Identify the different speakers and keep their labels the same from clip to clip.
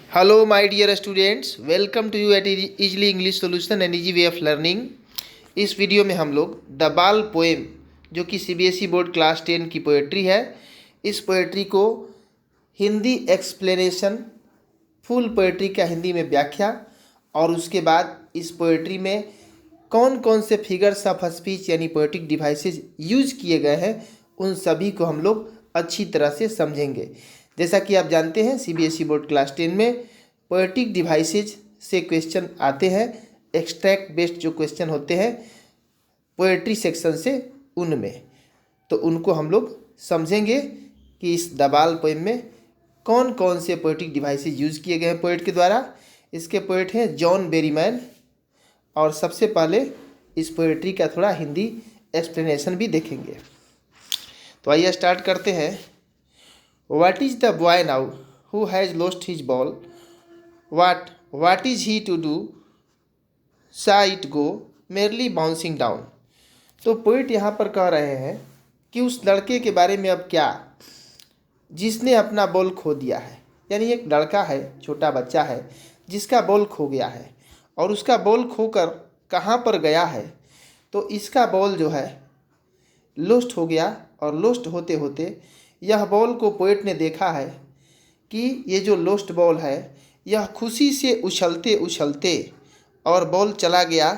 Speaker 1: Hello, my dear students. Welcome to you at Easily English Solution and Easy Way of Learning. इस video में हम लोग the बाल poem जो कि सीबीएसई बोर्ड क्लास 10 की पोएट्री है, इस पोएट्री को हिंदी एक्सप्लेनेशन, फुल पोएट्री का हिंदी में व्याख्या और उसके बाद इस पोएट्री में कौन कौन से फिगर्स ऑफ स्पीच यानी पोएटिक डिवाइसेस यूज किए गए हैं, उन सभी को हम लोग अच्छी तरह से समझेंगे। जैसा कि आप जानते हैं सीबीएसई बोर्ड क्लास 10 में पोएटिक डिवाइसेज से क्वेश्चन आते हैं, एक्सट्रैक्ट बेस्ड जो क्वेश्चन होते हैं पोएट्री सेक्शन से, उनमें तो उनको हम लोग समझेंगे कि इस द बाल पोएम में कौन कौन से पोएटिक डिवाइसेज यूज़ किए गए हैं पोएट के द्वारा। इसके पोएट हैं जॉन बेरीमैन। और सबसे पहले इस पोएट्री का थोड़ा हिंदी एक्सप्लेनेशन भी देखेंगे। तो आइए स्टार्ट करते हैं। What is the boy now who has lost his ball? What is he to do? Shall it go merely bouncing down? तो पोइट यहाँ पर कह रहे हैं कि उस लड़के के बारे में अब क्या, जिसने अपना बॉल खो दिया है। यानी एक लड़का है, छोटा बच्चा है जिसका बॉल खो गया है और उसका बॉल खोकर कहाँ पर गया है, तो इसका बॉल जो है लॉस्ट हो गया और लॉस्ट होते होते यह बॉल को पोएट ने देखा है कि ये जो लॉस्ट बॉल है यह खुशी से उछलते उछलते और बॉल चला गया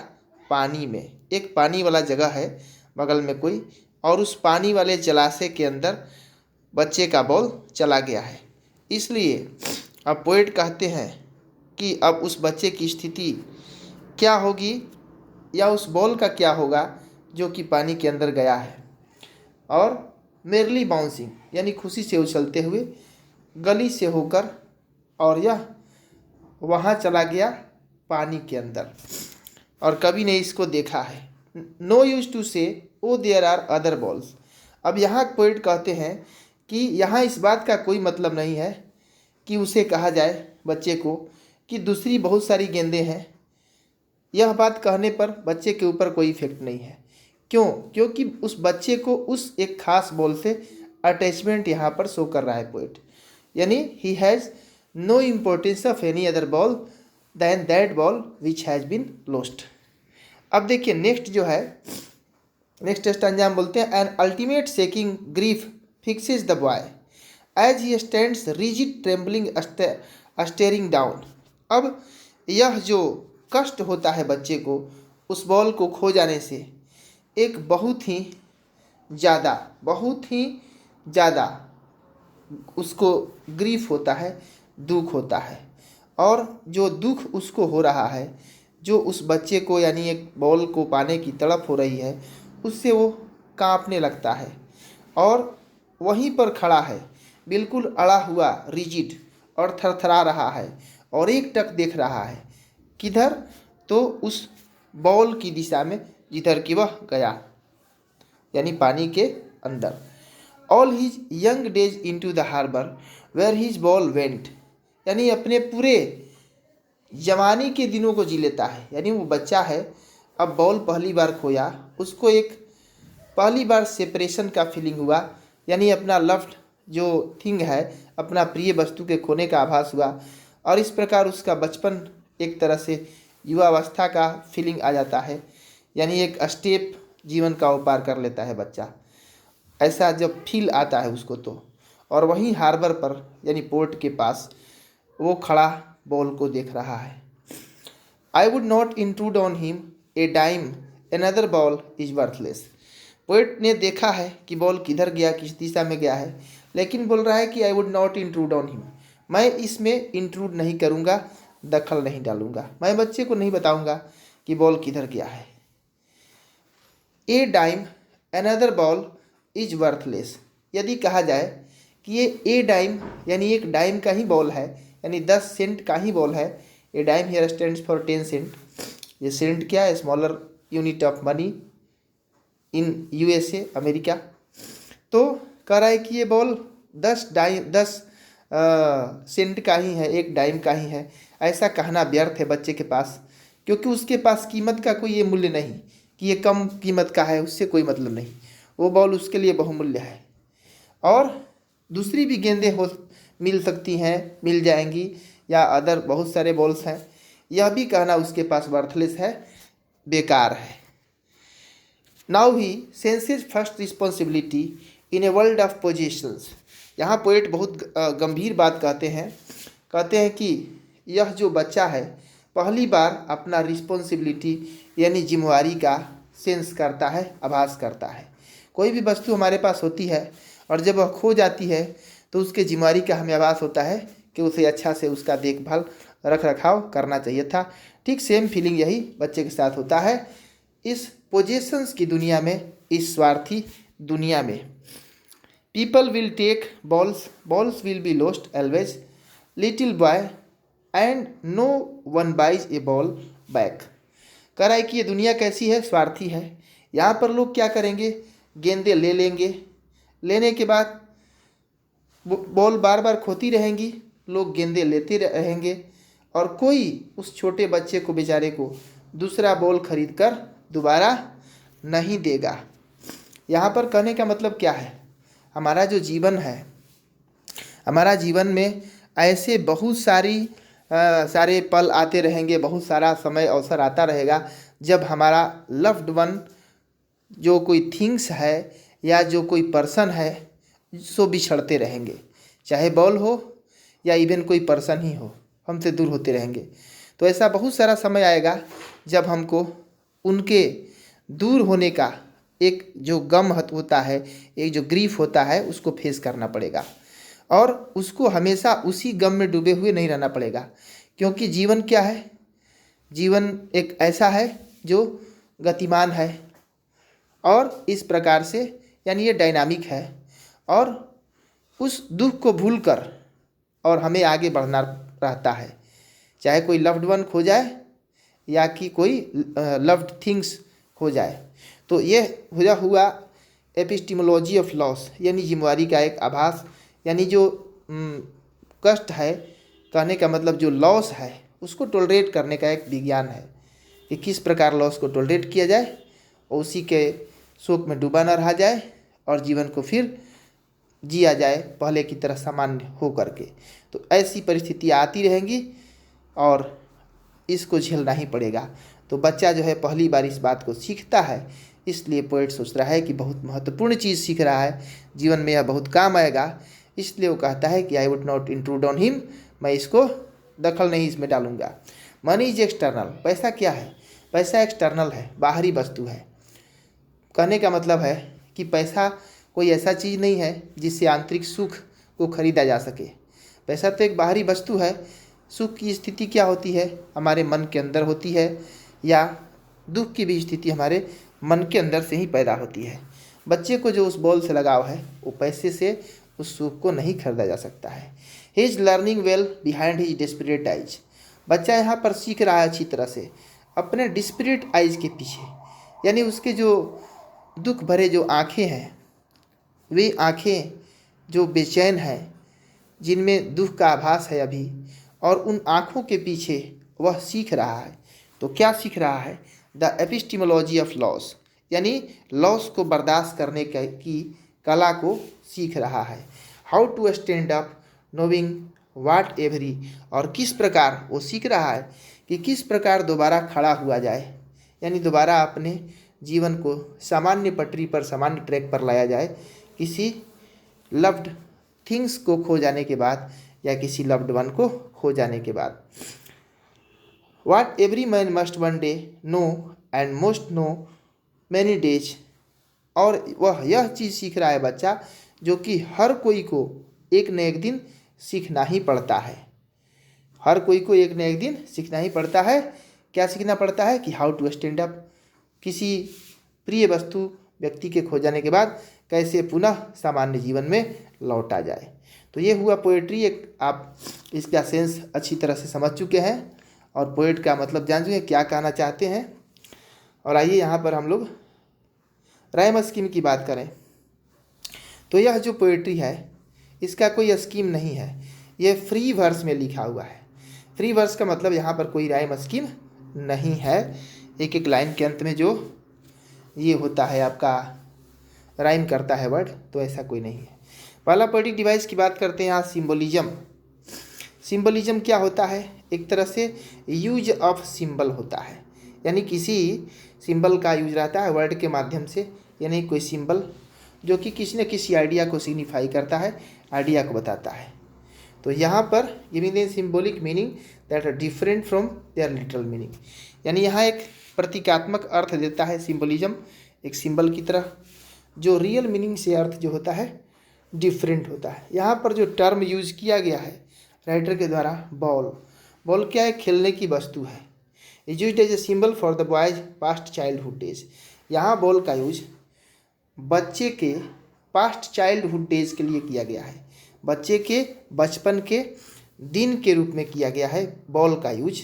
Speaker 1: पानी में। एक पानी वाला जगह है बगल में कोई, और उस पानी वाले जलाशय के अंदर बच्चे का बॉल चला गया है। इसलिए अब पोएट कहते हैं कि अब उस बच्चे की स्थिति क्या होगी या उस बॉल का क्या होगा जो कि पानी के अंदर गया है। और मेरली बाउंसिंग यानी खुशी से उछलते हुए गली से होकर और यह वहाँ चला गया पानी के अंदर और कभी ने इसको देखा है। नो यूज टू से oh there are other balls. अब यहाँ पोएट कहते हैं कि यहाँ इस बात का कोई मतलब नहीं है कि उसे कहा जाए बच्चे को कि दूसरी बहुत सारी गेंदें हैं। यह बात कहने पर बच्चे के ऊपर कोई इफेक्ट नहीं है। क्यों? क्योंकि उस बच्चे को उस एक खास बॉल से अटैचमेंट यहाँ पर शो कर रहा है पोएट। यानी he has no importance of any other ball than that ball which has been lost. अब देखिए नेक्स्ट जो है, नेक्स्ट स्टैंजा हम बोलते हैं, an ultimate shaking grief fixes the boy as he stands rigid trembling staring down. अब यह जो कष्ट होता है बच्चे को उस बॉल को खो जाने से, एक बहुत ही ज़्यादा उसको ग्रीफ होता है, दुख होता है। और जो दुख उसको हो रहा है, जो उस बच्चे को यानी एक बॉल को पाने की तड़प हो रही है, उससे वो कांपने लगता है और वहीं पर खड़ा है बिल्कुल अड़ा हुआ, रिजिड, और थरथरा रहा है और एक टक देख रहा है। किधर? तो उस बॉल की दिशा में जिधर कि वह गया, यानी पानी के अंदर। All his young days into the harbour where his ball went. यानी अपने पूरे जवानी के दिनों को जी लेता है। यानी वो बच्चा है, अब बॉल पहली बार खोया, उसको एक पहली बार सेपरेशन का फीलिंग हुआ, यानी अपना लव्ड जो थिंग है, अपना प्रिय वस्तु के खोने का आभास हुआ। और इस प्रकार उसका बचपन एक तरह से युवावस्था का फीलिंग आ जाता है। यानी एक स्टेप जीवन का वो पार कर लेता है बच्चा, ऐसा जब फील आता है उसको तो। और वहीं हार्बर पर यानी पोर्ट के पास वो खड़ा बॉल को देख रहा है। I would not intrude on him a dime another ball is worthless. Poet ने देखा है कि बॉल किधर गया, किस दिशा में गया है, लेकिन बोल रहा है कि आई would not intrude on him, मैं इसमें इंट्रूड नहीं करूँगा, दखल नहीं डालूंगा, मैं बच्चे को नहीं बताऊंगा कि बॉल किधर गया है। A dime another ball is worthless. यदि कहा जाए कि ये ए डाइम यानी एक डाइम का ही बॉल है, यानी 10 सेंट का ही बॉल है। A dime here stands for 10 cent. ये सेंट क्या है? Smaller unit of money in USA, America. तो कह रहा है कि ये बॉल 10 सेंट का ही है, एक डाइम का ही है। ऐसा कहना व्यर्थ है बच्चे के पास, क्योंकि उसके पास कीमत का कोई ये मूल्य नहीं कि ये कम कीमत का है, उससे कोई मतलब नहीं। वो बॉल उसके लिए बहुमूल्य है। और दूसरी भी गेंदें मिल सकती हैं, मिल जाएंगी, या अदर बहुत सारे बॉल्स हैं, यह भी कहना उसके पास वर्थलेस है, बेकार है। Now he senses first responsibility in a world of possessions. यहाँ पोएट बहुत गंभीर बात कहते हैं कि यह जो बच्चा है पहली बार अपना रिस्पॉन्सिबिलिटी यानी जिम्मेवारी का सेंस करता है, आभास करता है। कोई भी वस्तु हमारे पास होती है और जब वह खो जाती है तो उसके जिम्मेवारी का हमें आभास होता है कि उसे अच्छा से उसका देखभाल रख रखाव करना चाहिए था। ठीक सेम फीलिंग यही बच्चे के साथ होता है इस पोजेशंस की दुनिया में, इस स्वार्थी दुनिया में। People will take balls will be lost always, little boy and no one buys a ball back. कह रहा है कि ये दुनिया कैसी है, स्वार्थी है। यहाँ पर लोग क्या करेंगे, गेंदें ले लेंगे, लेने के बाद बॉल बार बार खोती रहेंगी, लोग गेंदें लेते रहेंगे और कोई उस छोटे बच्चे को, बेचारे को, दूसरा बॉल खरीद कर दोबारा नहीं देगा। यहाँ पर कहने का मतलब क्या है, हमारा जो जीवन है, हमारा जीवन में ऐसे बहुत सारे पल आते रहेंगे, बहुत सारा समय अवसर आता रहेगा जब हमारा लव्ड वन जो कोई थिंग्स है या जो कोई पर्सन है सो बिछड़ते रहेंगे। चाहे बॉल हो या इवन कोई पर्सन ही हो, हमसे दूर होते रहेंगे। तो ऐसा बहुत सारा समय आएगा जब हमको उनके दूर होने का एक जो गम होता है, एक जो ग्रीफ होता है, उसको फेस करना पड़ेगा और उसको हमेशा उसी गम में डूबे हुए नहीं रहना पड़ेगा। क्योंकि जीवन क्या है, जीवन एक ऐसा है जो गतिमान है और इस प्रकार से, यानी ये डायनामिक है और उस दुख को भूलकर और हमें आगे बढ़ना रहता है। चाहे कोई लव्ड वन खो जाए या कि कोई लव्ड थिंग्स खो जाए। तो ये हुआ एपिस्टिमोलॉजी ऑफ लॉस, यानी जिम्मेवारी का एक आभास, यानी जो कष्ट है, कहने का मतलब जो लॉस है उसको टॉलरेट करने का एक विज्ञान है कि किस प्रकार लॉस को टॉलरेट किया जाए और उसी के शोक में डूबा न रहा जाए और जीवन को फिर जिया जाए पहले की तरह सामान्य हो करके। तो ऐसी परिस्थितियाँ आती रहेंगी और इसको झेलना ही पड़ेगा। तो बच्चा जो है पहली बार इस बात को सीखता है, इसलिए पोएट सोच रहा है कि बहुत महत्वपूर्ण चीज़ सीख रहा है, जीवन में यह बहुत काम आएगा। इसलिए वो कहता है कि आई would not intrude on him, मैं इसको दखल नहीं इसमें डालूंगा। मनी इज एक्सटर्नल, पैसा क्या है, पैसा एक्सटर्नल है, बाहरी वस्तु है। कहने का मतलब है कि पैसा कोई ऐसा चीज़ नहीं है जिससे आंतरिक सुख को खरीदा जा सके। पैसा तो एक बाहरी वस्तु है। सुख की स्थिति क्या होती है, हमारे मन के अंदर होती है, या दुख की भी स्थिति हमारे मन के अंदर से ही पैदा होती है। बच्चे को जो उस बॉल से लगाव है वो पैसे से उस सुख को नहीं खरीदा जा सकता है। He is learning well behind his desperate eyes. बच्चा यहाँ पर सीख रहा है अच्छी तरह से अपने डिस्परेट आइज के पीछे, यानी उसके जो दुख भरे जो आँखें हैं, वे आँखें जो बेचैन हैं, जिनमें दुख का आभास है अभी, और उन आँखों के पीछे वह सीख रहा है। तो क्या सीख रहा है, द एपिस्टिमोलॉजी ऑफ लॉस, यानी लॉस को बर्दाश्त करने की कला को सीख रहा है। How to stand up नोविंग watt every, और किस प्रकार वो सीख रहा है कि किस प्रकार दोबारा खड़ा हुआ जाए, यानी दोबारा अपने जीवन को सामान्य पटरी पर, सामान्य ट्रैक पर लाया जाए किसी लव्ड थिंग्स को खो जाने के बाद या किसी लव्ड वन को खो जाने के बाद। What every man must one day know and most know many days, और वह यह चीज़ सीख रहा है बच्चा जो कि हर कोई को एक न एक दिन सीखना ही पड़ता है। हर कोई को एक न एक दिन सीखना ही पड़ता है। क्या सीखना पड़ता है कि हाउ टू स्टैंड अप, किसी प्रिय वस्तु व्यक्ति के खो जाने के बाद कैसे पुनः सामान्य जीवन में लौटा जाए। तो ये हुआ पोएट्री। एक आप इसका सेंस अच्छी तरह से समझ चुके हैं और पोएट का मतलब जान चुके हैं क्या कहना चाहते हैं। और आइए यहाँ पर हम लोग राइम स्कीम की बात करें। तो यह जो पोएट्री है इसका कोई स्कीम नहीं है, यह फ्री वर्स में लिखा हुआ है। फ्री वर्स का मतलब यहाँ पर कोई राइम स्कीम नहीं है। एक एक लाइन के अंत में जो ये होता है आपका राइम करता है वर्ड, तो ऐसा कोई नहीं है। पहला पोएटिक डिवाइस की बात करते हैं यहाँ, सिम्बोलिज्म। सिंबलिज्म क्या होता है? एक तरह से यूज ऑफ सिंबल होता है, यानी किसी सिंबल का यूज रहता है वर्ड के माध्यम से, यानी कोई सिंबल जो कि किसी न किसी आइडिया को सिग्निफाई करता है, आइडिया को बताता है। तो यहाँ पर giving the symbolic meaning that are different from there literal meaning, यानी यहाँ एक प्रतीकात्मक अर्थ देता है सिंबलिज्म एक सिंबल की तरह, जो रियल मीनिंग से अर्थ जो होता है डिफरेंट होता है। यहाँ पर जो टर्म यूज किया गया है राइटर के द्वारा, बॉल, बॉल क्या है? खेलने की वस्तु है। Is used as a symbol for the boys past childhood days. यहाँ बॉल का यूज बच्चे के पास्ट चाइल्डहुड डेज के लिए किया गया है, बच्चे के बचपन के दिन के रूप में किया गया है बॉल का यूज,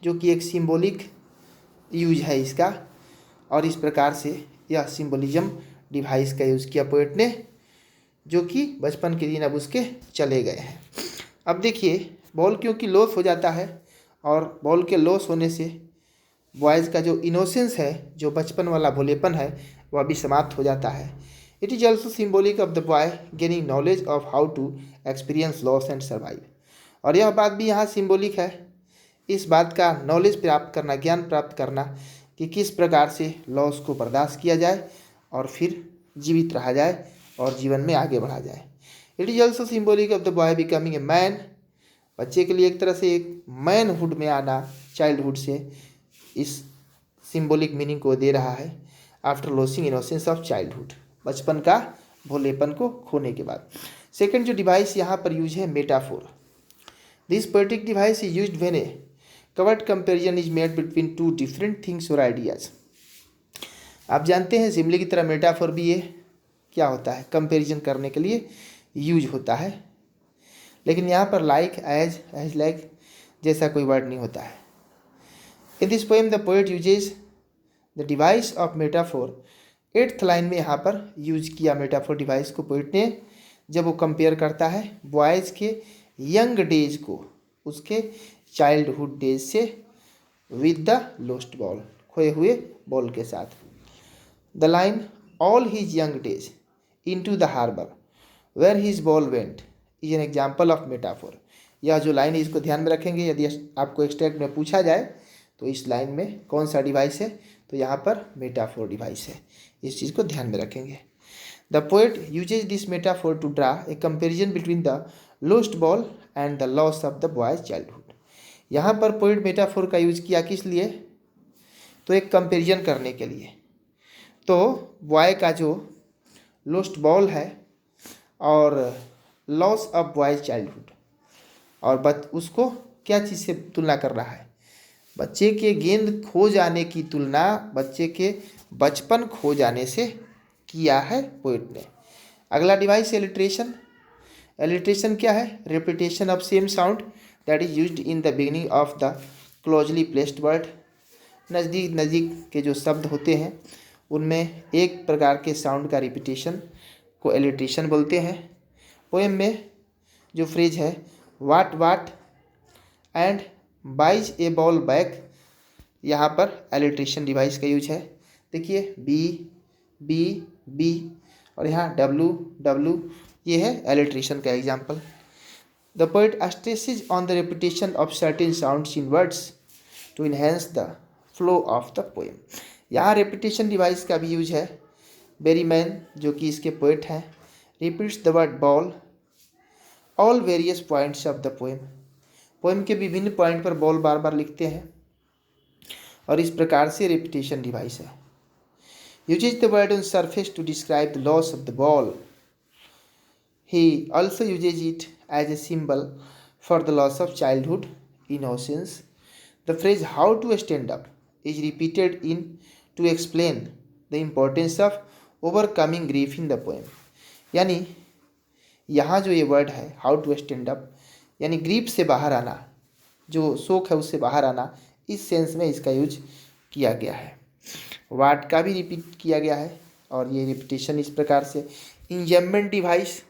Speaker 1: जो कि एक सिंबॉलिक यूज है इसका। और इस प्रकार से यह सिंबलिज्म डिवाइस का यूज़ किया पोएट ने, जो कि बचपन के दिन अब उसके चले गए हैं। अब देखिए बॉल क्योंकि लॉस हो जाता है, और बॉल के लॉस होने से बॉयज़ का जो इनोसेंस है, जो बचपन वाला भोलेपन है, वह भी समाप्त हो जाता है। It is also symbolic of the boy gaining knowledge of how to experience loss and survive. और यह बात भी यहाँ सिम्बॉलिक है, इस बात का नॉलेज प्राप्त करना, ज्ञान प्राप्त करना कि किस प्रकार से लॉस को बर्दाश्त किया जाए और फिर जीवित रहा जाए और जीवन में आगे बढ़ा जाए। It is also symbolic of the boy becoming a man. बच्चे के लिए एक तरह से एक मैनहुड में आना चाइल्डहुड से, इस सिम्बॉलिक मीनिंग को दे रहा है। After losing innocence of childhood, बचपन का भोलेपन को खोने के बाद। सेकंड जो डिवाइस यहाँ पर यूज है, metaphor. This poetic device is used when A covered comparison is made between two different things और आइडियाज। आप जानते हैं सिमिली की तरह मेटाफोर भी ये क्या होता है? कंपेरिजन करने के लिए यूज होता है, लेकिन यहाँ पर लाइक, एज लाइक जैसा कोई वर्ड नहीं होता है। In this poem the poet uses the device of metaphor. 8th line में यहाँ पर यूज किया मेटाफोर डिवाइस को पोएट ने, जब वो कंपेयर करता है बॉयज़ के यंग डेज को उसके चाइल्डहुड डेज से विद द लोस्ट बॉल, खोए हुए बॉल के साथ। The line all his young days in to the harbour where his ball went is an example of metaphor. यह जो लाइन है इसको ध्यान में रखेंगे, यदि आपको एक्सट्रैक्ट में पूछा जाए तो इस लाइन में कौन सा डिवाइस है, तो यहाँ पर मेटाफोर डिवाइस है, इस चीज़ को ध्यान में रखेंगे। The poet usage this metaphor to draw a comparison between the lost ball and the loss of the boys childhood. यहाँ पर पोएट मेटाफोर का यूज किया किस लिए? तो एक कंपेरिजन करने के लिए। तो बॉय का जो लोस्ट बॉल है और लॉस ऑफ बॉयज चाइल्डहुड, और उसको क्या चीज़ से तुलना कर रहा है? बच्चे के गेंद खो जाने की तुलना बच्चे के बचपन खो जाने से किया है पोएट ने। अगला डिवाइस एलिट्रेशन। एलिट्रेशन क्या है? Repetition of same sound that is used in the beginning of the closely placed word. नज़दीक नज़दीक के जो शब्द होते हैं उनमें एक प्रकार के साउंड का रिपीटेशन को एलिट्रेशन बोलते हैं। पोएम में जो फ्रेज है what and buys a ball back, यहाँ पर एलिट्रेशन डिवाइस का यूज है। देखिए बी बी बी और यहाँ डब्लू, ये है एलिट्रेशन का example. The poet stresses on the repetition of certain sounds in words to enhance the flow of the poem. यहाँ रिपीटेशन डिवाइस का भी यूज है। बेरीमैन जो कि इसके पोएट हैं, repeats the word ball all various points of the poem. Poem के विभिन्न पॉइंट पर बॉल बार बार लिखते हैं, और इस प्रकार से रिपीटेशन डिवाइस है। Uses the word on surface to describe the loss of the ball. He also usage it as a symbol for the loss of childhood innocence. The phrase how to stand up is repeated in to explain the importance of overcoming grief in the poem। यानी यहाँ जो ये word है how to stand up, यानी grief से बाहर आना, जो शोक है उससे बाहर आना, इस सेंस में इसका यूज किया गया है। वाट का भी रिपीट किया गया है, और ये रिपीटेशन इस प्रकार से। Enjambment device.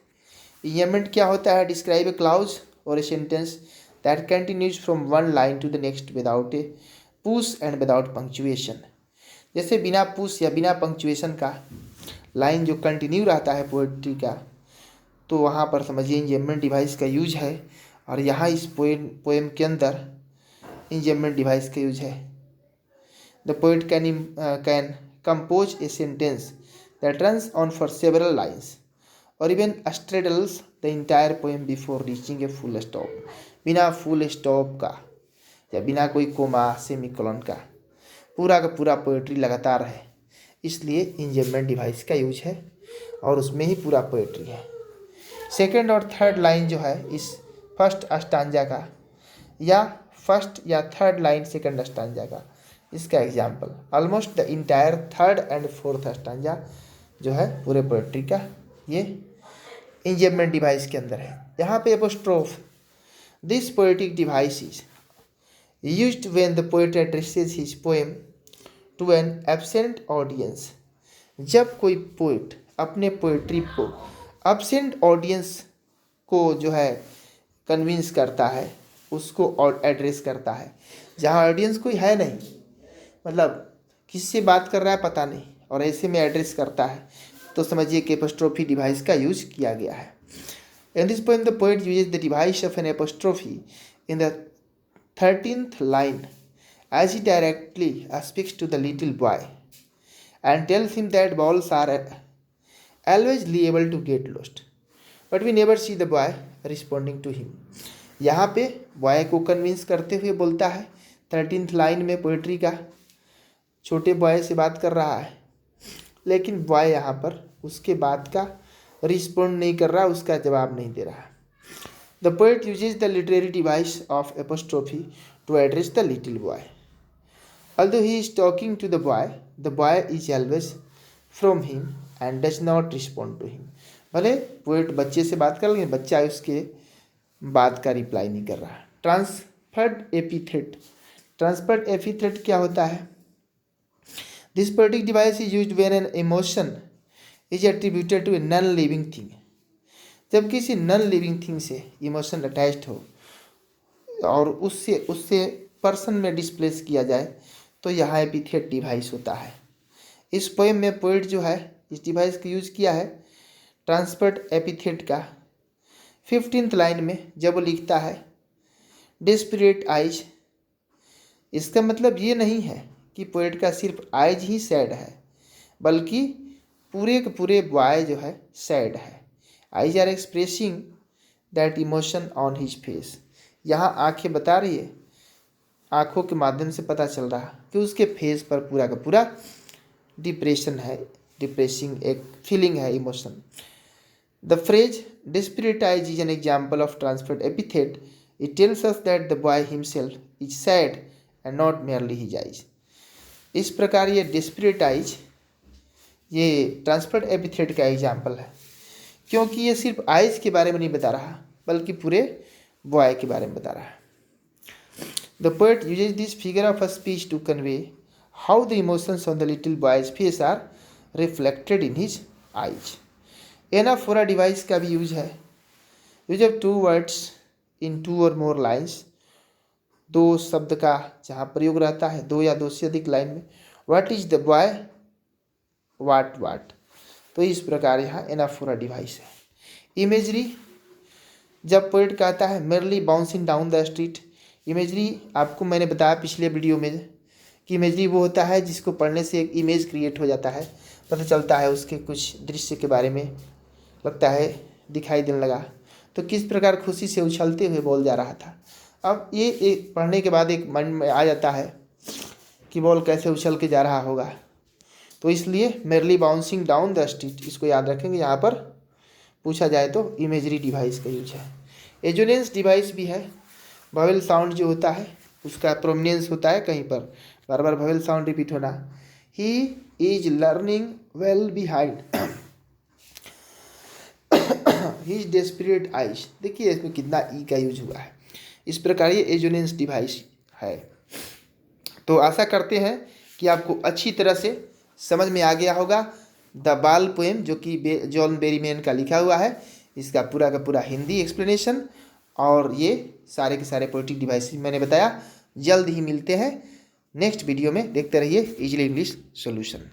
Speaker 1: इंजमेंट क्या होता है? डिस्क्राइब ए क्लाउज और ए sentence that continues from one line to the next without A push and without punctuation. जैसे बिना पुश या बिना पंक्चुएशन का लाइन जो कंटिन्यू रहता है पोएट्री का, तो वहाँ पर समझिए इंजमेंट डिवाइस का यूज है। और यहाँ इस पोएम के अंदर इंजमेंट डिवाइस का यूज है। The poet can compose a sentence that runs on for several lines और even straddles the entire poem before reaching a full stop. बिना फुल स्टॉप का या बिना कोई कोमा सेमीकोलन का पूरा पोएट्री लगातार है, इसलिए इंजमेंट डिवाइस का यूज है और उसमें ही पूरा पोएट्री है। सेकंड और थर्ड लाइन जो है इस फर्स्ट स्टांजा का या फर्स्ट या थर्ड लाइन सेकंड स्टांजा का, इसका example almost the entire third and fourth stanza जो है पूरे पोएट्री का ये इंजमेंट डिवाइस के अंदर है। यहाँ पे apostrophe, this poetic device is used when the poet addresses his poem to N absent audience. जब कोई पोएट अपने पोएट्री को एब्सेंट ऑडियंस को जो है कन्विंस करता है, उसको एड्रेस करता है, जहाँ ऑडियंस कोई है नहीं, मतलब किससे बात कर रहा है पता नहीं, और ऐसे में एड्रेस करता है, तो समझिए कि एपोस्ट्रोफी डिवाइस का यूज किया गया है। In this poem the poet uses the device of N apostrophe in the 13th line as he directly speaks to the little boy and tells him that balls are always liable to get lost, but we never see the boy responding to him। यहाँ पे boy को convince करते हुए बोलता है 13th line में poetry का, छोटे बॉय से बात कर रहा है, लेकिन बॉय यहाँ पर उसके बात का रिस्पॉन्ड नहीं कर रहा, उसका जवाब नहीं दे रहा। The poet uses the literary device of apostrophe to address the little boy. Although he is talking to the boy is always from him and does not respond to him। भले poet बच्चे से बात कर लेकिन बच्चा उसके बात का रिप्लाई नहीं कर रहा। ट्रांसफर्ड एपिथेट, ट्रांसफर्ड एपिथेट क्या होता है? This poetic device is used when an emotion is attributed to a non-living thing। जब किसी नॉन लिविंग थिंग से इमोशन अटैच्ड हो और उससे पर्सन में डिस्प्लेस किया जाए, तो यहाँ एपिथेट डिवाइस होता है। इस पोएम में पोएट जो है इस डिवाइस का यूज किया है ट्रांसफर्ड एपिथेट का 15th लाइन में, जब वो लिखता है डेस्परेट आइज। इसका मतलब ये नहीं है कि पोएट का सिर्फ आइज ही सैड है, बल्कि पूरे के पूरे बॉय जो है सैड है। Eyes are expressing that emotion on his face. यहाँ आंखें बता रही है, आंखों के माध्यम से पता चल रहा कि उसके फेस पर पूरा का पूरा डिप्रेशन है, डिप्रेसिंग एक फीलिंग है, emotion. The phrase desperate eyes is an example of transferred epithet. It tells us that the boy himself is sad and not merely his eyes. इस प्रकार ये डेस्परेट आइज ये ट्रांसफर्ड एपिथेट का example है, क्योंकि ये सिर्फ आइज के बारे में नहीं बता रहा, बल्कि पूरे बॉय के बारे में बता रहा है। The poet usage this figure of a speech to convey how the emotions on the little boys face are reflected in his eyes. Anaphora device का भी यूज है। यूज ऑफ 2 वर्ड्स इन 2 और मोर लाइन्स। 2 शब्द का जहाँ प्रयोग रहता है 2 या 2 से अधिक लाइन में। व्हाट इज द बॉय, वाट। तो इस प्रकार यहाँ एनाफोरा डिवाइस है। इमेजरी, जब पोएट कहता है merely bouncing down the street. Imagery आपको मैंने बताया पिछले वीडियो में कि इमेजरी वो होता है जिसको पढ़ने से एक इमेज क्रिएट हो जाता है, पता चलता है उसके कुछ दृश्य के बारे में, लगता है दिखाई देने लगा। तो किस प्रकार खुशी से उछलते हुए बॉल जा रहा था। अब ये एक पढ़ने के बाद एक मन में आ जाता है कि बॉल कैसे उछल के जा रहा होगा, तो इसलिए merely bouncing down the street इसको याद रखेंगे। यहाँ पर पूछा जाए तो इमेजरी डिवाइस का यूज है। एजोनेंस डिवाइस भी है। वोवेल साउंड जो होता है उसका प्रोमिनेंस होता है कहीं पर, बार बार वोवेल साउंड रिपीट होना। He is learning well behind his desperate eyes. देखिए इसमें कितना ई का यूज हुआ है। इस प्रकार ये एजोनेंस डिवाइस है। तो आशा करते हैं कि आपको अच्छी तरह से समझ में आ गया होगा द बाल पोएम, जो कि जॉन बेरीमैन का लिखा हुआ है, इसका पूरा का पूरा हिंदी एक्सप्लेनेशन और ये सारे के सारे पोएटिक डिवाइस मैंने बताया। जल्द ही मिलते हैं नेक्स्ट वीडियो में। देखते रहिए इजली इंग्लिश सॉल्यूशन।